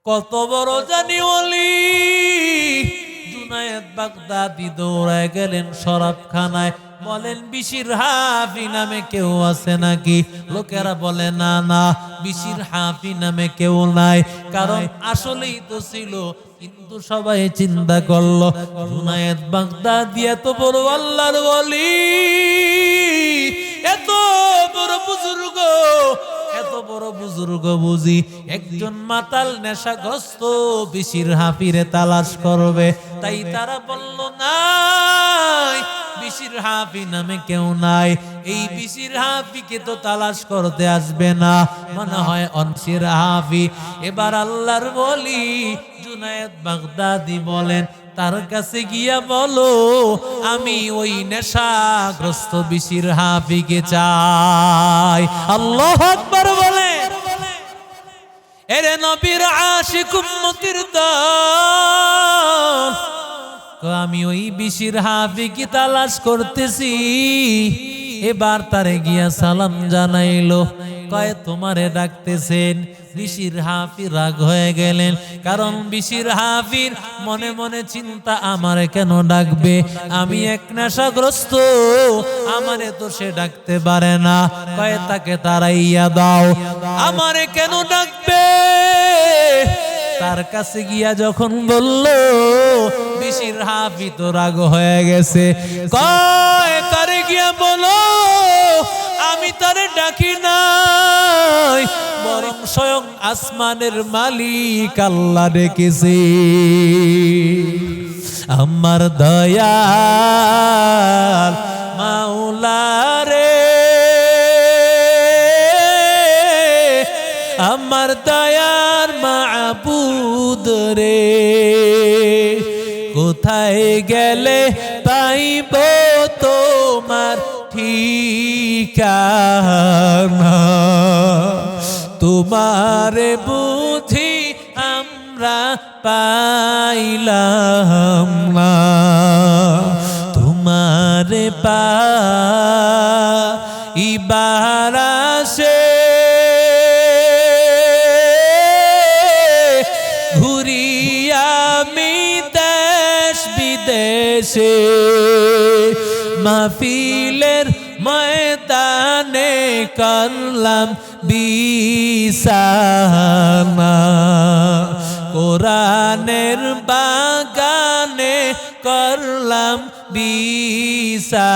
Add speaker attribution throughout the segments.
Speaker 1: কত বড় জানি ওলি। জুনায়েদ বাগদাদি দৌড়ায় গেলেন শরাবখানায়, বলেন বিশির হাফি নামে কেউ আছে নাকি? লোকেরা বলে না না, বিশির হাফি নামে কেউ নাই। কারণ আসলেই তো ছিল, কিন্তু সবাই চিন্তা করলো জুনায়েদ বাগদাদি এত বড় আল্লাহর ওলি, এত বড় বুজুর্গ, এত বড় বুজুর্গ বুঝি একজন মাতাল নেশাগ্রস্ত বিশির হাফিরে তালাশ করবে। তাই তারা বলল নাই, বিশির হাফি নামে কেউ নাই। এই বিশির হাফিকে তো তালাশ করতে আসবে না, মনে হয় অনসির হাফি। এবার আল্লাহর ওলি জুনায়েদ বাগদাদি বলেন, তার কাছে গিয়া বলো আমি ওই নেশাগ্রস্ত বিশির হাফিকে চাই। আল্লাহু আকবার বলে। এরে নবীর আশিক উম্মতির দল, আমি ওই বিশির হাফিকে তালাশ করতেছি। এবার তারে গিয়া সালাম জানাইলো, কয় তোমারে ডাকতেছেন। বিশির হাফি রাগ হয়ে গেলেন, কারণ বিশির হাফির মনে মনে চিন্তা, আমারে কেন ডাকবে? আমি এক নেশাগ্রস্ত, আমারে তো সে ডাকতে পারে না। কয় তাকে তাড়াইয়া দাও, আমারে কেন ডাকবে? তার কাছে গিয়া যখন বলল, বিশির হাফি তো রাগ হয়ে গেছে। কয় তারে গিয়া বলো আমি তারে ডাকি নাই, বরং স্বয়ং আসমানের মালিক আল্লাহ ডেকেছে। আমার দয়াল মাওলা রে, আমার দয়ার মাবুদ রে, কোথায় গেলে পাইব তোমার ঠিকানা? তোমারে বুঝি আমরা পাইলাম না, তোমারে পাইবার আশে ঘুরি আমি দেশ বিদেশে, মাহফিলের ময়দানে করলাম বিছানা, কোরআনের বাগানে করলাম বিছানা,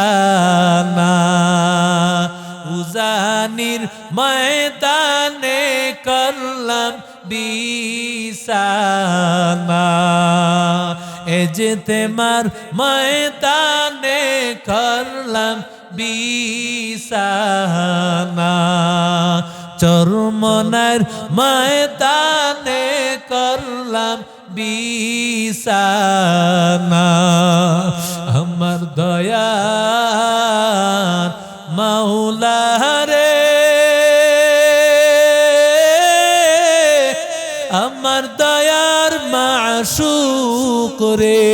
Speaker 1: উজানির ময়দানে করলাম বিছানা, এজতেমার ময়দানে করলাম বিছানা, চরমনার ময়দানে করলাম বিছানা। আমার দয়ার মাওলা রে, আমার দয়ার মাশউক রে,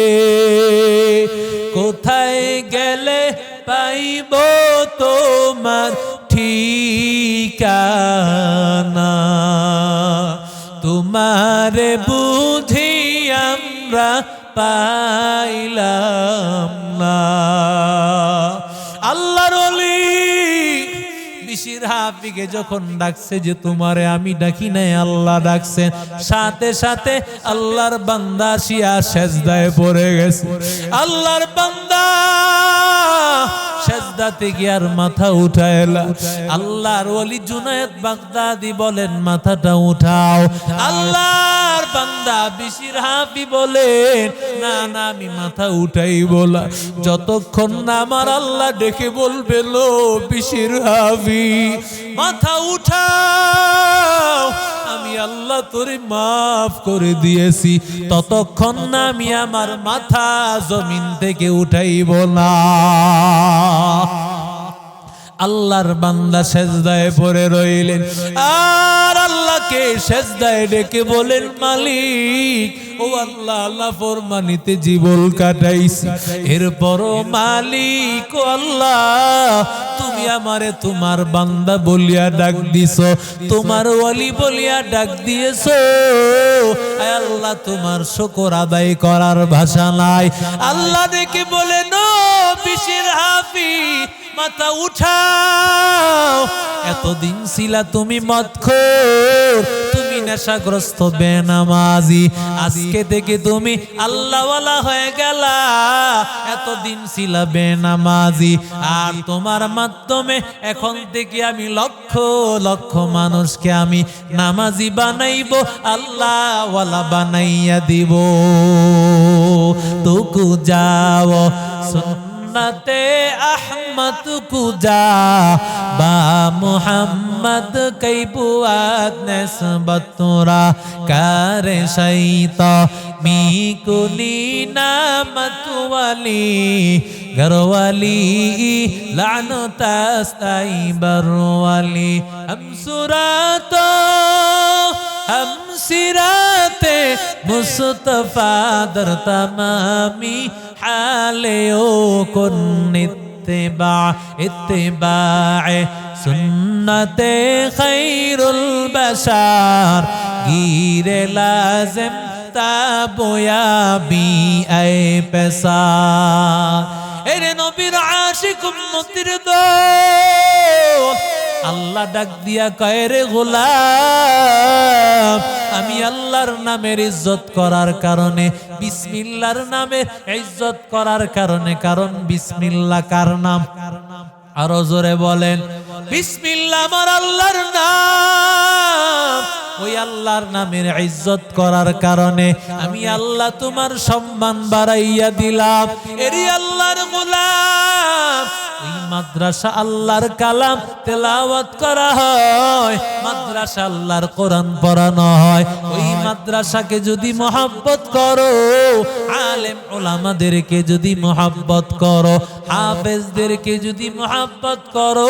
Speaker 1: কোথায় গেলে পাইব তোমার ঠিকানা? তোমারে বুঝি আমরা পাইলাম না। আল্লাহর ওলি বিশির হাফিকে যখন ডাকছে যে তোমারে আমি ডাকি নাই, আল্লাহ ডাকছেন, সাথে সাথে আল্লাহর বান্দা শিয়া সেজদায় পড়ে গেছে। আল্লাহর বান্দা সেজদাতে গিয়ার মাথা উঠায়লা। আল্লাহর ওলি জুনায়েদ বাগদাদি বলেন মাথাটা উঠাও। আল্লাহর বান্দা বিশির হাফি বলেন না না, আমি মাথা উঠাইব না যতক্ষণ না আমার আল্লাহ ডেকে বলবে লো বিশির হাফি মাথা উঠাও, আমি আল্লাহ তোরে মাফ করে দিয়েছি, ততক্ষণ না আমি আমার মাথা জমিন থেকে উঠাইব না। আল্লাহর বান্দা সেজদায় পড়ে রইলেন, আর আল্লাহকে সেজদায় ডেকে বলেন মালিক ও আল্লাহ, আল্লাহ ফরমানিতে জীবন কাটাইছি, এরপরও মালিক ও আল্লাহ তুমি আমারে তোমার বান্দা বলিয়া ডাক দিছো, তোমার ওয়ালি বলিয়া ডাক দিয়েছো, আল্লাহ তোমার শুকর আদায় করার ভাষা নাই। আল্লাহ দেখে বলে নো বিশির হাফিজ মাথা উঠাও, এতদিন ছিলা তুমি মদখোর, তুমি নেশাগ্রস্ত বেনামাজি, আজকে থেকে তুমি আল্লাহওয়ালা হয়ে গেলা। এতদিন ছিলা বেনামাজি, আর তোমার মাধ্যমে এখন থেকে আমি লক্ষ লক্ষ মানুষকে আমি নামাজি বানাইব, আল্লাহওয়ালা বানাইয়া দিব। তুকু যাও সুন্নতে আহমদ কুজা বা মুহাম্মদ কই বুয়াত নসবত তোরা করে শৈতা মি কুলি নামত ওয়ালি ঘরওয়ালি লানত আস্তাই বরওয়ালি হম সুরাতো हम सिराते मुस्तफा दर तमामी हाले ओ कुन इत्तिबाए सुन्नते खैरुल बशार गिरे लाजिम ताबोया बी ऐ पेसार एरे नबीर आशिक उम्मतिर दोस्त আল্লাহ ডাক দিয়া কয় রে গোলাম, আমি আল্লাহর নামের ইজ্জত করার কারণে, বিসমিল্লাহর নামের ইজ্জত করার কারণে, কারণ বিসমিল্লাহ কার নাম? আরো জোরে বলেন, বিসমিল্লাহ আমার আল্লাহর নাম। ওই আল্লাহর নামের ইজ্জত করার কারণে আমি আল্লাহ তোমার সম্মান বাড়াইয়া দিলাম। এরি আল্লাহর গোলাম, ওই মাদ্রাসা আল্লাহর কালাম তেলাওয়াত করা হয়, মাদ্রাসা আল্লাহর কোরআন পড়ানো হয়। ওই মাদ্রাসাকে যদি মহব্বত করো, আলেম ওলামাদেরকে যদি মহব্বত করো, হাফেজদেরকে যদি মহব্বত করো,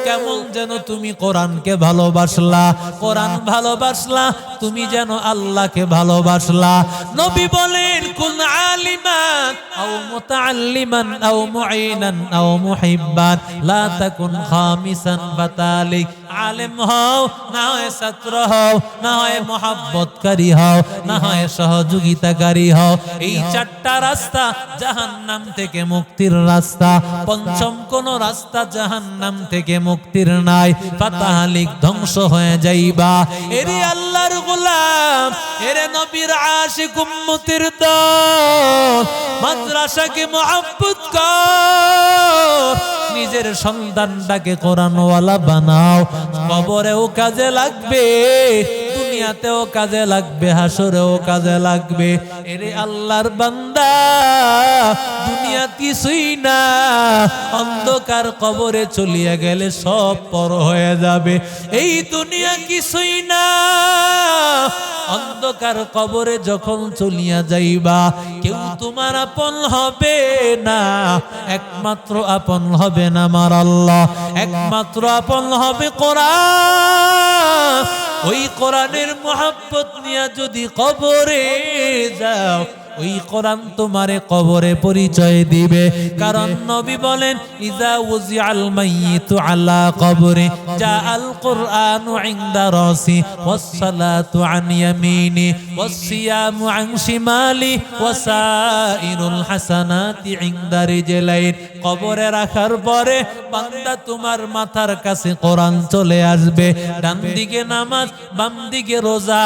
Speaker 1: কেমন যেন তুমি কোরআনকে ভালোবাসলা, কোরআন ভালোবাসলা, তুমি যেন আল্লাহকে ভালোবাসলা। নবী বলেন কুন আলিমান আও মুতাআল্লিমান আও মুঈনান আও মুহিব্বান লা তাকুন খামিসান ফাতালিক। আলেম হও, না হয় ছাত্র হও, না হয় মহব্বতকারী হও, না হয় সহযোগিতাকারী হও। এই চারটা রাস্তা জাহান্নাম থেকে মুক্তির রাস্তা, পঞ্চম কোন রাস্তা জাহান্নাম থেকে মুক্তির নাই। ফাতালিক ধ্বংস হয়ে যাইবা। এরে আল্লাহর গোলাম, এরে নবীর আশিক উম্মতের দল, মাদ্রাসাকে মহব্বত কর, নিজের সন্তানটাকে কোরআনওয়ালা বানাও। কবরেও কাজে লাগবে, দুনিয়াতেও কাজে লাগবে, হাসরেও কাজে লাগবে। এরে আল্লাহর বান্দা, দুনিয়া কিছুই না, অন্ধকার কবরে চলিয়া গেলে সব পর হয়ে যাবে। এই দুনিয়া কিছুই না, অন্ধকার কবরে যখন চলিয়া যাইবা, কেউ তোমার আপন হবে না। একমাত্র আপন হবে না আমার আল্লাহ, একমাত্র আপন হবে কোরআন। ওই কোরআনের মহব্বত নিয়ে যদি কবরে যাও, ওই কোরআন তোমারে কবরে পরিচয় দিবে। কারণ নবী বলেন ইজা উজিআল মাইয়িতু আলা কবরি জাআল কুরআনু ইনদা রাসি ওয়াস সালাতু আন ইয়ামিনি ওয়াস সিয়ামু আন শিমালি ওয়াসাইরুল হাসানাতি ইনদা রিজলাইন। কবরে রাখার পরে বান্দা তোমার মাথার কাছে কোরআন চলে আসবে, ডান দিকে নামাজ, বাম দিকে রোজা,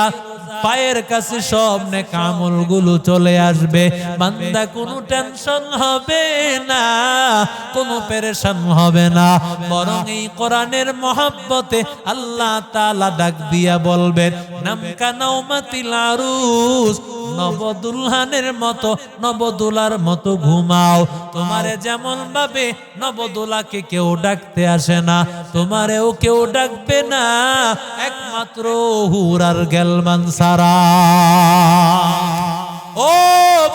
Speaker 1: পায়ের কাছে সব নেক আমলগুলো চলে আসবে। বান্দা কোনো টেনশন হবে না, কোনো পেরেশান হবে না, বরং এই কোরআনের মহব্বতে আল্লাহ তাআলা ডাক দিয়া বলবেন নামকা নাওমাতিল আরুস, নবদুলহানের মতো, নবদুলার মতো ঘুমাও। তোমারে যেমন ভাবে নবদুলাকে কেউ ডাকতে আসে না, তোমারেও কেউ ডাকবে না, একমাত্র হুরার গেলমান সারা। ও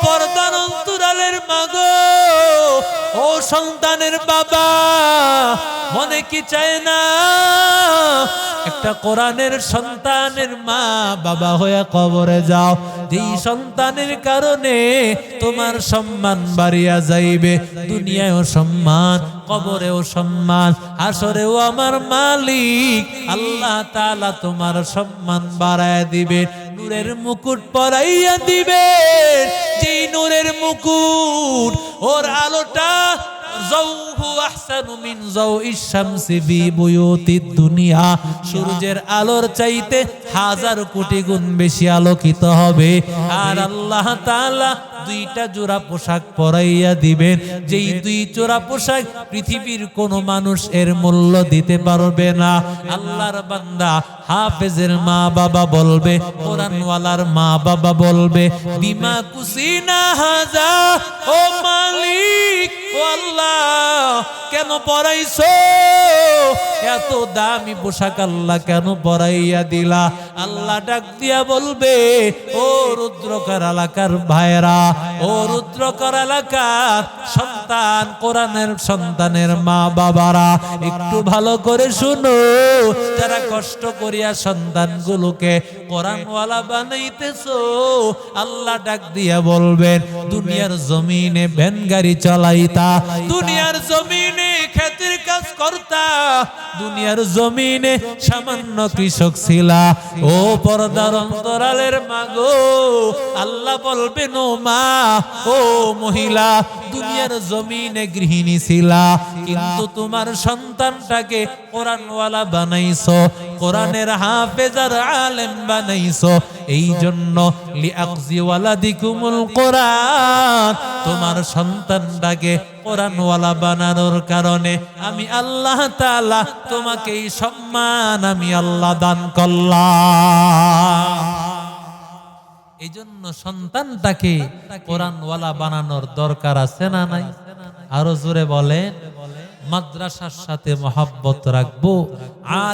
Speaker 1: পর্দার অন্তরালের মাগো, ও সন্তানের বাবা, মনে কি চায় না একটা কোরআনের সন্তানের মা বাবা হয়ে কবরে যাও? যেই সন্তানের কারণে তোমার সম্মান বাড়িয়া যাইবে, দুনিয়ায়ও সম্মান, কবরেও সম্মান, হাসরেও আমার মালিক আল্লাহ তাআলা তোমার সম্মান বাড়ায় দিবে। নূরের মুকুট পরাইয়া দিবেন, যেই নূরের মুকুট ওর আলোটা যাওহু আহসানু মিন যাওইশ শামসি ফি বুয়ুতিদ দুনিয়া, সূর্যের আলোর চাইতে 1000 কোটি গুণ বেশি আলোকিত হবে। আর আল্লাহ তাআলা দুইটা জোড়া পোশাক পরাইয়া দিবেন, যেই দুই জোড়া পোশাক পৃথিবীর কোন মানুষ এর মূল্য দিতে পারবে না। আল্লাহর বান্দা হাফেজের মা বাবা বলবে, কোরআনওয়ালার মা বাবা বলবে, বিমা কুসিনা হাজা, ও মালিক, ও আল্লাহ কেন পরাইছো এত দামি পোশাক, আল্লাহ কেন পরাইয়া দিলা? আল্লাহ ডাক দিয়া বলবে, ও রুদ্রকার এলাকার ভাইরা, ও রুদ্রকার এলাকার সন্তান, কোরআনের সন্তানের মা বাবারা, একটু ভালো করে শুনো। যারা কষ্ট করিয়া সন্তানগুলোকে কোরআনওয়ালা বানাইতেছো, আল্লাহ ডাক দিয়া বলবেন, দুনিয়ার জমিনে ভ্যান গাড়ি চালাইতা, দুনিয়ার জমিনে ক্ষেতের কাজ করতা, দুনিয়ার জমিনে সামান্য কৃষক ছিলা, ও পর্দার অন্তরালের মাগো, আল্লাহ বলবেন, ও মা, ও মহিলা, দুনিয়ার জমিনে গৃহিণী ছিলা, কিন্তু তোমার সন্তানটাকে কোরআনওয়ালা বানাইছো, কোরআনের হাফেজ আর আলেম বানাইছো। এই জন্য লিআকজি ওয়ালাদিকুমুল কোরআন, তোমার সন্তানটাকে কোরআনওয়ালা বানানোর কারণে আমি আল্লাহ তাআলা তোমাকে এই সম্মান আমি আল্লাহ দান করলাম। এই জন্য সন্তানটাকে কোরআনওয়ালা বানানোর দরকার আছে না নাই? আরো জোরে বলেন। মাদ্রাসার সাথে মহব্বত রাখবো, আর